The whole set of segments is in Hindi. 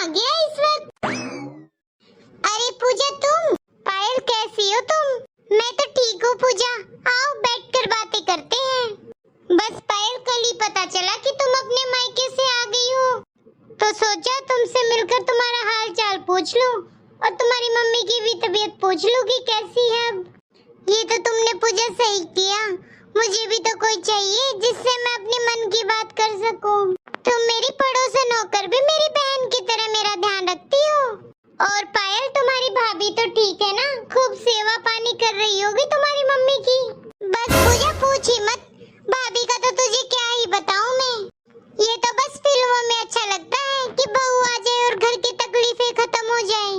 गया इस वक्त? अरे पूजा तुम? पायल कैसी हो तुम? मैं तो ठीक हूँ पूजा, आओ बैठकर बातें करते हैं। बस पायल कल ही पता चला कि तुम अपने मायके से आ गई हो, तो सोचा तुमसे मिलकर तुम्हारा हाल चाल पूछ लूं और तुम्हारी मम्मी की भी तबीयत पूछ लूं कि कैसी है अब। ये तो तुमने पूजा सही किया, मुझे भी तो कोई चाहिए जिससे मैं अपने मन की बात कर सकूं। तुम मेरी पड़ोसन होकर भी मेरी बहन की तरह मेरा ध्यान रखती हो। और पायल तुम्हारी भाभी तो ठीक है ना, खूब सेवा पानी कर रही होगी तुम्हारी मम्मी की। बस पूजा पूछ ही मत, भाभी का तो तुझे क्या ही बताऊं मैं। ये तो बस फिल्मों में अच्छा लगता है कि बहू आ जाए और घर की तकलीफें खत्म हो जाए।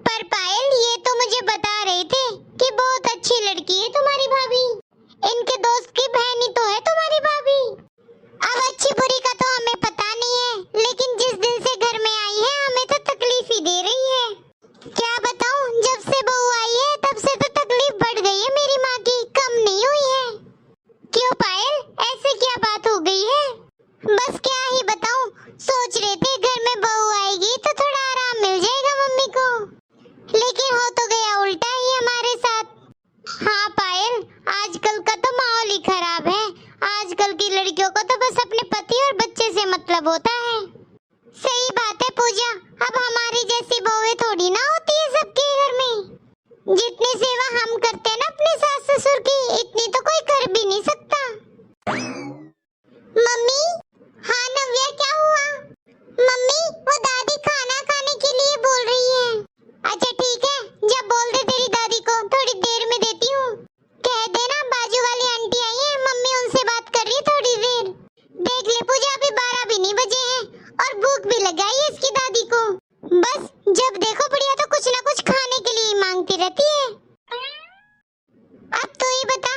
पर पायल ये तो मुझे बता रहे थे कि बहुत अच्छी लड़की है तुम्हारी भाभी, इनके दोस्त की बहन ही तो है तुम्हारी भाभी। अब अच्छी बुरी का तो हमें पता नहीं है, लेकिन जिस दिन से घर में आई है हमें तो तकलीफ ही दे रही है। क्या बताऊं, जब से बहू आई है तब से तो तकलीफ बढ़ गई है मेरी माँ की, कम नहीं हुई है। क्यों पायल, ऐसे क्या बात हो गई है? बस क्या ही बताऊं, सोच रहे थे घर में बहू आएगी तो थोड़ा आराम मिल जाएगा मम्मी को, लेकिन हो तो गया उल्टा ही हमारे साथ। हाँ पायल, आजकल का तो माहौल ही खराब है। आजकल की लड़कियों को तो बस अपने पति और बच्चे से मतलब होता है। सही बात है पूजा, अब हमारी जैसी बहुएं थोड़ी ना होती है सबके घर में। जितनी सेवा हम करते हैं ना अपने सास ससुर की, इतनी तो कोई कर भी नहीं सकता। मम्मी, हाँ नव्या क्या हुआ? मम्मी, वो दादी खाना खाने के लिए बोल रही है। अच्छा ठीक है, जब बोल दे तेरी दादी को, थोड़ी देर में देती हूँ। कह देना बाजू वाली आंटी आई है, मम्मी उनसे बात कर रही है थोड़ी देर। देख ले पूजा, अभी 12 भी नहीं बजे हैं और भूख भी लगाई है इसकी दादी को। बस जब देखो बढ़िया तो कुछ ना कुछ खाने के लिए ही मांगती रहती है। अब तो ये बता,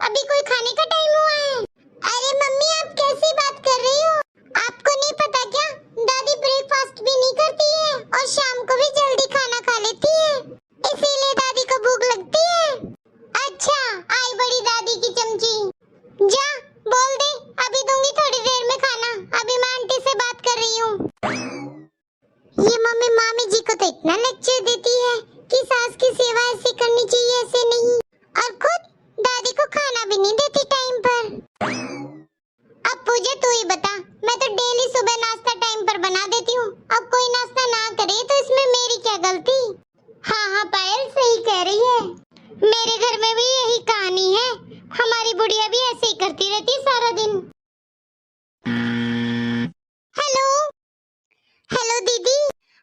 अभी कोई खाने का टाइम हुआ है? अरे मम्मी आप कैसी बात कर रही हो? आपको नहीं पता क्या, दादी ब्रेकफास्ट भी नहीं करती है और शाम को भी जल्दी खाना खा लेती है, इसीलिए दादी को भूख लगती है। अच्छा, आई बड़ी दादी की चमची। जा बोल दे अभी दूंगी थोड़ी देर में खाना, अभी मैं आंटी से बात कर रही हूँ। ये मम्मी मामी जी को तो इतना लेक्चर देती है कि सास की सेवा ऐसे करनी चाहिए, ऐसे नहीं, और खुद दादी को खाना भी नहीं देती टाइम पर। अब पूजा तू ही बता, मैं तो डेली सुबह नाश्ता टाइम पर बना देती हूँ, अब कोई नाश्ता ना करे तो इसमें मेरी क्या गलती? हाँ हाँ पायल सही कह रही है, मेरे घर में भी यही कहानी है, हमारी बुढ़िया भी ऐसे ही करती रहती सारा दिन। हेलो हेलो दीदी।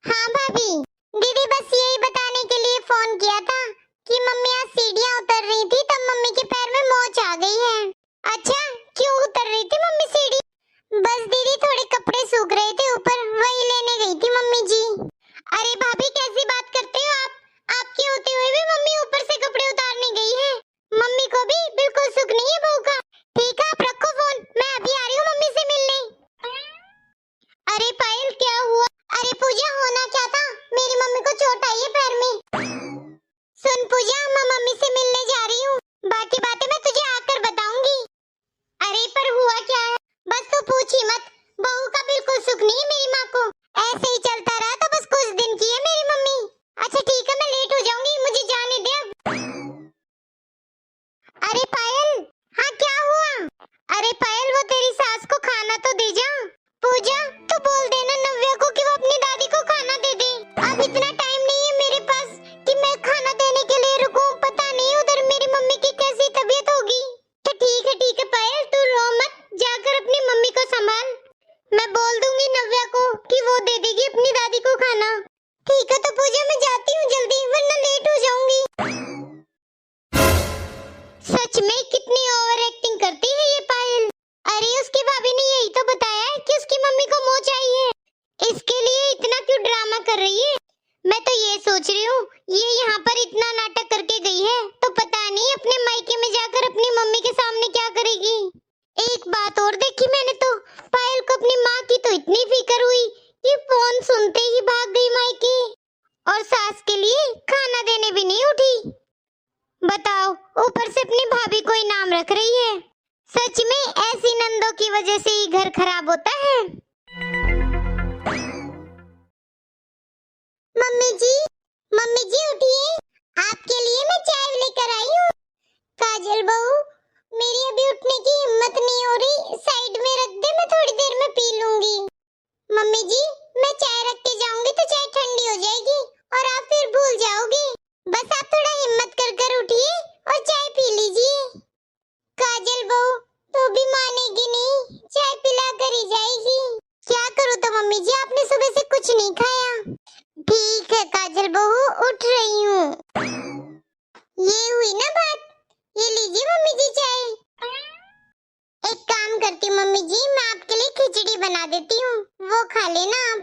हाँ भाभी, दीदी बस यही बताने के लिए फोन किया था कि मम्मी आज सीढ़ियाँ उतर रही थी तब मम्मी के पैर में मोच आ गई है। अच्छा, क्यों उतर रही थी मम्मी सीढ़ी? बस दीदी थोड़े कपड़े सूख रहे थे ऊपर, वही लेने गई थी मम्मी जी। अरे भाभी कैसी बात करते हो आप? आपके होते हुए भी मम्मी ऊपर से कपड़े उतारने गई है, मम्मी को भी बिल्कुल सुख नहीं है बहू का। ठीक है आप रखो फोन, मैं अभी आ रही हूँ मम्मी से मिलने। अरे पायल क्या हुआ? अरे पूजा होना क्या था, मेरी मम्मी को चोट आई है पैर में। सुन पूजा, मैं मम्मी से मिलने जा रही हूँ, बाकी बातें मैं तुझे आकर बताऊंगी। अरे पर हुआ क्या है? बस तू पूछ ही मत, बहू का बिल्कुल सुख नहीं है मेरी माँ को, ऐसे ही चलता रहा तो बस कुछ दिन की है मेरी मम्मी। अच्छा ठीक है, मैं लेट हो जाऊंगी, मुझे जाने दे अब। अरे पायल, हाँ क्या हुआ? अरे पायल वो तेरी सास को खाना तो दे जा। पूजा तू बोल देना नव्या को कि वो अपनी दादी को खाना दे दे, अब इतना टाइम नहीं है मेरे पास कि मैं खाना देने के लिए रुकूं, पता नहीं उधर मेरी मम्मी की कैसी तबीयत होगी। तो ठीक है पायल तू रो मत, जाकर अपनी मम्मी को संभाल, मैं बोल दूंगी नव्या को कि वो दे देगी अपनी दादी को खाना। ठीक है तो पूजा मैं जाती हूँ जल्दी, वरना लेट हो जाऊंगी। सच में कितनी ओवर एक्टिंग करती है ये पायल। अरे उसकी भाभी ने यही तो बताया है कि उसकी मम्मी को मोच आई है, इसके लिए इतना क्यों ड्रामा कर रही है? मैं तो ये सोच रही हूँ ये यहाँ पर इतना नाटक करके गई है तो पता नहीं अपने मायके में जाकर अपनी मम्मी के सामने क्या करेगी। एक बात और देखी मैंने तो, पायल को अपनी माँ की तो इतनी फिक्र हुई कि फोन सुनते ही भाग गई मायके, और सास के लिए खाना देने भी नहीं उठी। बताओ, ऊपर से अपनी भाभी को इनाम रख रही है। सच में ऐसी नंदों की वजह से ही घर खराब होता है। मम्मी जी, आपने सुबह से कुछ नहीं खाया। ठीक है काजल बहू, उठ रही हूँ। ये हुई ना बात। ये लीजिए मम्मी जी चाय। एक काम करती हूँ मम्मी जी, मैं आपके लिए खिचड़ी बना देती हूँ, वो खा लेना आप।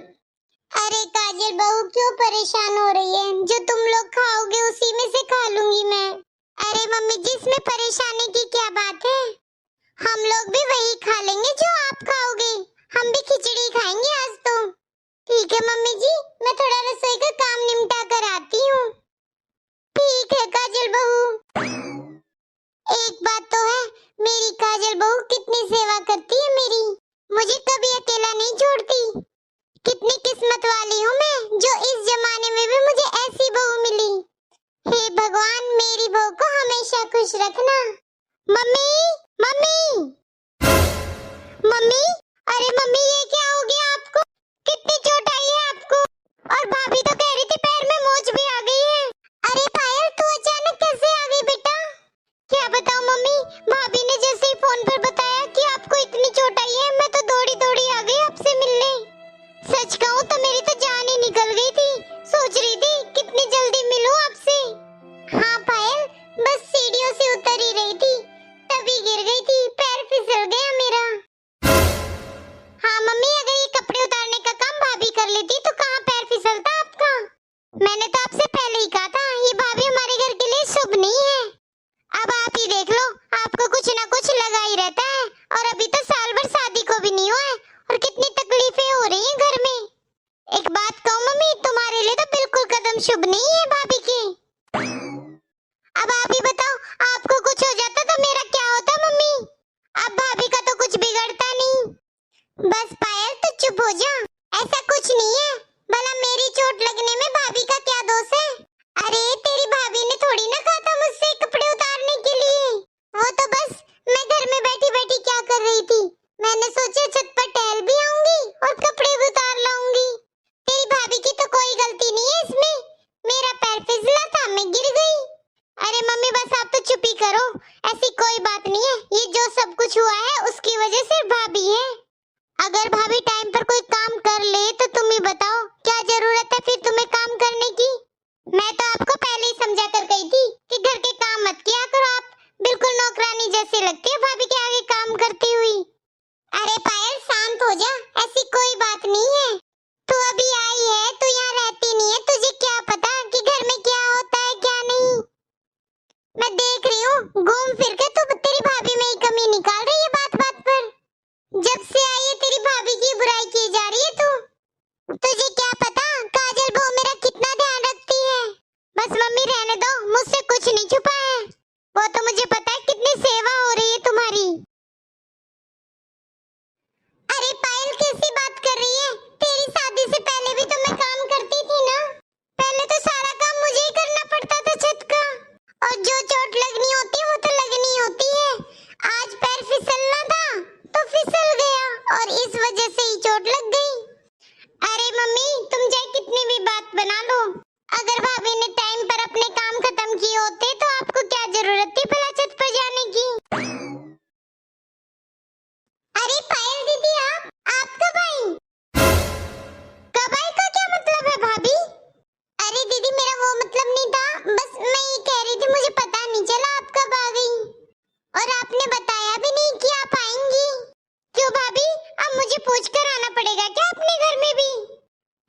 अरे काजल बहू क्यों परेशान हो रही है? जो तुम लोग खाओगे उसी में से खा लूंगी मैं। अरे मम्मी जी, इसमें परेशानी की क्या बात है? हम लोग भी वही खा लेंगे जो आप खाओगे। हम भी खिचड़ी खाएंगे आज तो। ठीक है मम्मी जी, मैं थोड़ा रसोई का काम निपटा कर आती हूँ। ठीक है काजल बहू। एक बात तो है, मेरी काजल बहू कितनी सेवा करती है मेरी, मुझे कभी अकेला नहीं छोड़ती। कितनी किस्मत वाली हूँ मैं, जो इस जमाने में भी मुझे ऐसी बहू मिली। हे भगवान, मेरी बहू को हमेशा खुश रखना। मम्मी, मम्मी, मम्मी, अरे मम्मी ये क्या हो गया आपको? कितनी चोट आई है आपको? और भाभी तो कह रही थी पैर में मोच भी आ गई है। अरे पायल, तू अचानक कैसे आ गई बेटा? क्या बताऊं मम्मी, भाभी ने जैसे ही फोन पर बताया कि आपको इतनी चोट आई है, मैं तो दौड़ी दौड़ी आ गई आपसे मिलने। सच कहूं तो मेरी तो जान ही निकल गई थी। सोच रही थी कितनी जल्दी मिलूं आपसे। हाँ पायल, बस सीढ़ियों से उतर ही रही थी, तभी गिर गई थी, पैर फिसल गया मेरा। हाँ मम्मी, अगर ये कपड़े उतारने का काम भाभी कर लेती तो कहाँ पैर फिसलता आपका? मैंने तो आपसे पहले ही कहा था, ये भाभी हमारे घर के लिए शुभ नहीं है। अब आप ही देख लो, आपको कुछ ना कुछ लगा ही रहता है, और अभी तो साल भर शादी को भी नहीं हुआ है, और कितनी तकलीफें हो रही हैं घर में। एक बात कहूँ मम्मी, तुम्हारे लिए तो बिल्कुल कदम शुभ नहीं है भाभी के। अब आप ही बताओ, आपको कुछ हो जाता तो मेरा क्या होता मम्मी? अब भाभी का तो कुछ बिगड़ता नहीं। बस पायल, तू चुप हो जा, ऐसा कुछ नहीं है। भला मेरी चोट लगने में भाभी का क्या दोष है? अरे तेरी भाभी ने थोड़ी ना कहा था मुझसे कपड़े उतारने के लिए। वो तो बस मैं घर में बैठी बैठी क्या कर रही थी, मैंने सोचा छत पर टहल भी आऊंगी और कपड़े भी उतार लाऊंगी। तेरी भाभी की तो कोई गलती नहीं है इसमें, मेरा पैर फिसला था, मैं गिर गई। अरे मम्मी बस आप तो चुप ही करो, ऐसी कोई बात नहीं है, ये जो सब कुछ हुआ है उसकी वजह सिर्फ भाभी है। अगर भाभी टाइम पर कोई काम कर ले तो तुम ही बताओ, क्या जरूरत है फिर तुम्हें काम करने की? मैं तो आपको पहले ही समझा कर गई थी कि घर के काम मत किया करो, आप बिल्कुल नौकरानी जैसे लगती है भाभी के आगे काम करती हुई। अरे पायल शांत हो जा, ऐसी कोई बात नहीं है। तू अभी आई है, तू यहाँ रहती नहीं है, तुझे क्या पता कि घर में क्या होता है क्या नहीं। मैं देख रही हूँ घूम फिर के तू तेरी भाभी में ही कमी निकाल रही है बात बात पर। जब से आई है तेरी भाभी की बुराई की जा रही है तू। तुझे क्या पता काजल बहू मेरा कितना ध्यान रखती है। बस मम्मी रहने दो, मुझसे कुछ नहीं छुपा है, वो तो मुझे पता है कितनी सेवा हो रही है तुम्हारी। अरे पायल कैसी बात कर रही है? तेरी शादी से पहले भी तो मैं काम करती थी ना। पहले तो सारा काम मुझे ही करना पड़ता था छत का, और जो चोट लगनी होती है वो तो लगनी होती है। आज पैर फिसलना था तो फिसल गया, और इस वजह से ही चोट लग गई। अरे मम्मी, तुम चाहे कितनी भी बात बना लो, अगर भाभी ने टाइम पर अपने काम खत्म किए होते तो आपको क्या जरूरत थी भला छत पर जाने की? अरे पायल दीदी, आप कब आई? कब आई का क्या मतलब है भाभी? अरे दीदी, मेरा वो मतलब नहीं था, बस मैं ये कह रही थी मुझे पता नहीं चला आप कब आ गई, और आपने बताया भी नहीं कि आप आएंगी। क्यों भाभी, अब मुझे पूछ कर आना पड़ेगा क्या अपने घर में भी?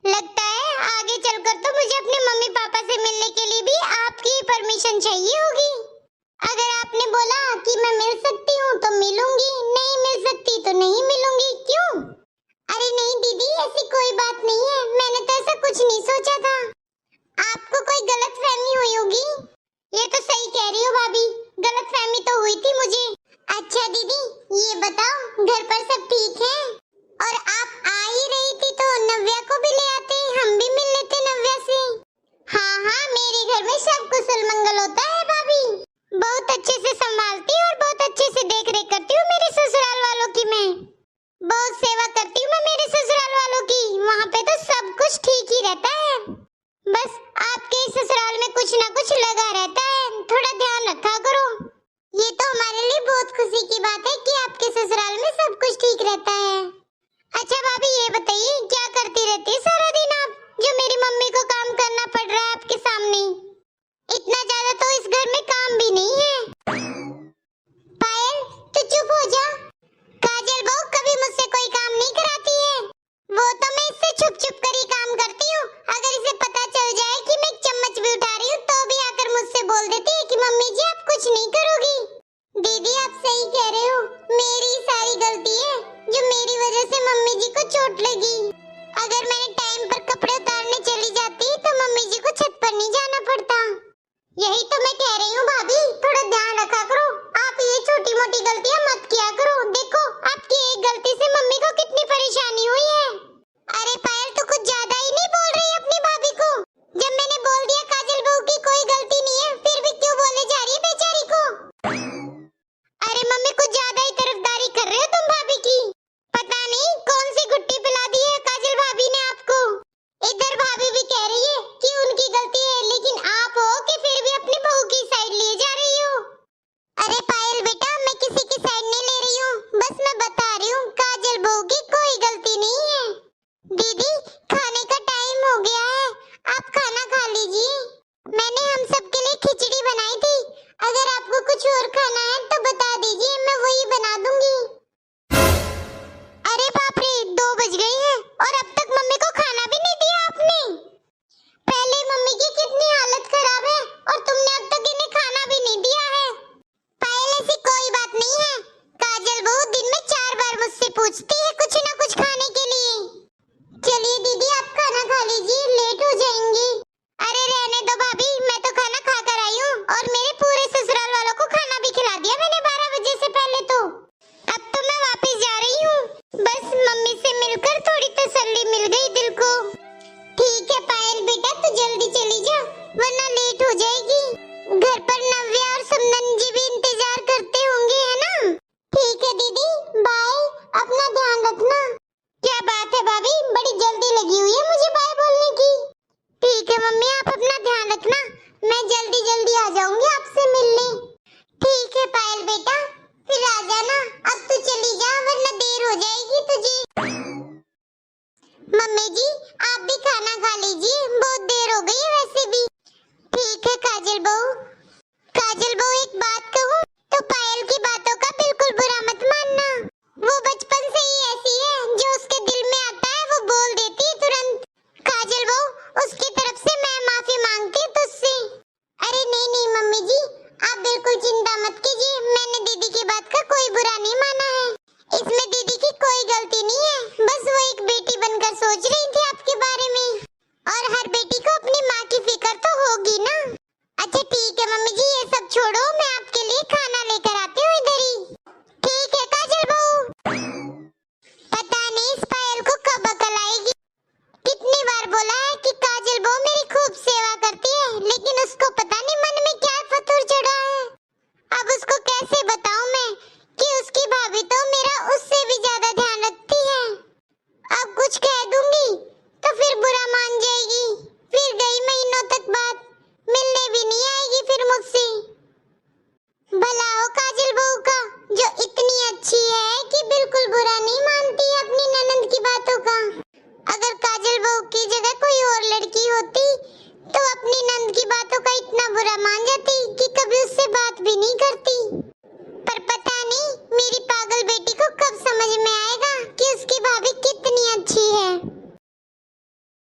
लगता है आगे चलकर तो मुझे अपने मम्मी पापा से मिलने के लिए भी आपकी परमिशन चाहिए होगी। अगर आपने बोला कि मैं मिल सकती हूँ तो मिलूंगी, नहीं मिल सकती तो नहीं मिलूंगी। क्यों? अरे नहीं दीदी, ऐसी कोई बात नहीं है, मैंने तो ऐसा कुछ नहीं सोचा था। आपको कोई गलतफहमी हुई होगी। ये तो सही कह रही हो भाभी, गलतफहमी तो हुई थी मुझे। अच्छा दीदी, ये बताओ घर पर सब ठीक है? और आप आ ही रही थी तो नव्या को भी ले आते, हम भी मिल लेते नव्या से। हाँ हाँ, मेरे घर में सब कुशल मंगल होता है भाभी, बहुत अच्छे से संभालती और बहुत अच्छे से देख रेख करती हूँ मेरे ससुराल वालों की मैं। मिल गई दिल को। ठीक है पायल बेटा, तू जल्दी चली जा वरना लेट हो जाएगी। घर पर नव्या और समदन जी भी इंतजार करते होंगे, है ना? ठीक है दीदी, बाय, अपना ध्यान रखना। क्या बात है भाभी, बड़ी जल्दी लगी हुई है मुझे बाय बोलने की। ठीक है मम्मी, आप अपना ध्यान रखना, मैं जल्दी जल्दी आ जाऊंगी आपसे मिलने। ठीक है पायल बेटा, फिर आ जाना। अब तू चली जा वरना देर हो जाएगी तुझे। मम्मी जी आप भी खाना खा लीजिए, बहुत देर हो गई है वैसे भी। ठीक है काजल बहू। काजल बहू एक बात कहूँ तो पायल की बातों का बिल्कुल बुरा मत मानना। वो बचपन से ही ऐसी है, जो उसके दिल में आता है वो बोल देती है तुरंत। काजल बहू, उसकी तरफ से मैं माफी मांगती हूँ तुझसे। अरे नहीं नहीं मम्मी जी, आप बिल्कुल चिंता मत कीजिए, मैंने दीदी की बात का कोई बुरा नहीं माना है। इसमें दीदी की कोई गलती नहीं है, बस वो एक बेटी बनकर सोच रही थी।